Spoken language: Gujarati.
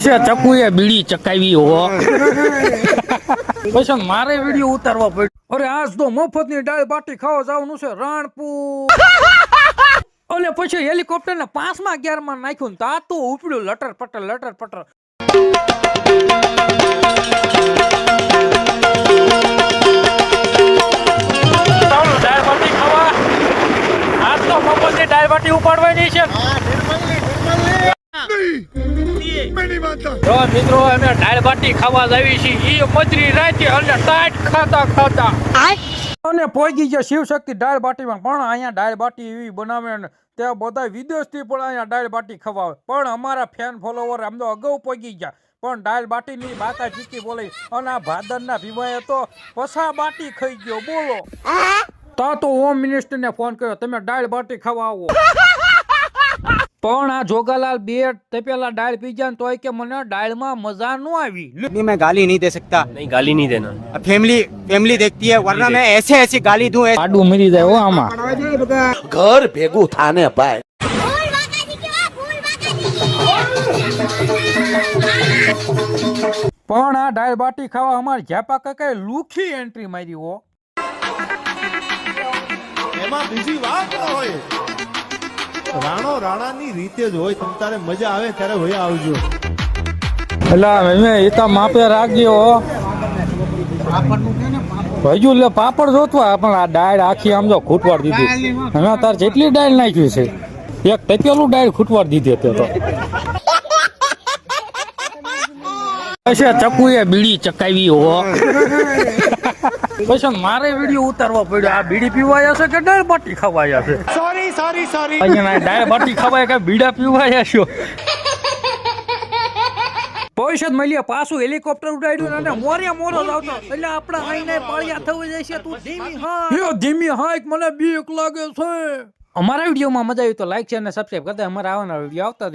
ચકુએ બીડી ચકાવી હો પછી મારે વિડીયો ઉતારવા પડ્યો. અરે આજ તો મફત ની દાળ બાટી ખાવા જવાનું છે રાણપુર. અને પછી હેલિકોપ્ટર ને 5મા ગિયરમાં નાખ્યું તા તો ઉપડ્યું લટર પટર લટર પટર. દાળ બાટી ખાવા આજ તો મફત ની દાળ બાટી ઉપાડવાની છે. જો મિત્રો અમે દાળ બાટી ખાવા જાવી છીએ ઈ મજરી રાતે અને ટાઈટ ખાતા ખાતા અને પહોંચી ગયા શિવશક્તિ દાળ બાટીમાં. પણ અહીંયા દાળ બાટી એવી બનાવે ને ત્યાં બધા વિદેશથી પણ અહીંયા દાળ બાટી ખવાવે. પણ અમારા ફેન ફોલોવર આમ તો અગાઉ પહોંચી ગયા પણ દાળ બાટીની બાકા ચીકી બોલી અને આ ભાદરના ભીમાએ તો પસા બાટી ખાઈ ગયો. બોલો તા તો હોમ મિનિસ્ટરને ફોન કર્યો તમે દાળ બાટી ખાવા આવો. પણ આ જોગાલાલ બે તપેલા દાળ પી ગયા તોય કે મને દાળમાં મજા ન આવી. नहीं मैं गाली नहीं दे सकता। नहीं गाली नहीं देना। अब फैमिली देखती है वरना मैं ऐसे ऐसी गाली दूं આડું મરી જાય હો આમાં. ઘર ભેગું થાને ભાઈ. પણ આ દાળ બાટી ખાવા અમારે ઝાપા કાકાએ લુખી એન્ટ્રી મારી હો. એમાં બીજી વાત ન હોય. રાણો રાણાની રીતે જ હોય. તમ તારે મજા આવે ત્યારે હોય આવજો. એટલે મેં એતા માપે રાખજો હજુ લે પાપડ જોતવા. પણ આ દાળ આખી આમ જો ખૂટવાડ દીધી. હવે તાર જેટલી દાળ નાખ્યું છે એક તપેલું દાળ ખૂટવાડ દીધી તે તો. પછી ચકુએ બીડી ચકાવી હો પછી મારે વિડીયો ઉતારવા પડ્યો. આ બીડી પીવાયા છે કે દાળ બાટી ખવાયા છે? સોરી અહીંયા દાળ બાટી ખવાય કે બીડા પીવાયા છો? પૈસા જ મળ્યા પાછું હેલિકોપ્ટર ઉડાડ્યું અને મોરે મોરો જ આવતો. એટલે આપડા આઈને પાળિયા થવું જશે. તું ધીમી હા ધીમી હાઈક મને બીક લાગે છે. અમારા વિડીયોમાં મજા આવી તો લાઈક છે અને સબસ્ક્રાઇબ કરતા અમારા આવવાના વિડીયો આવતા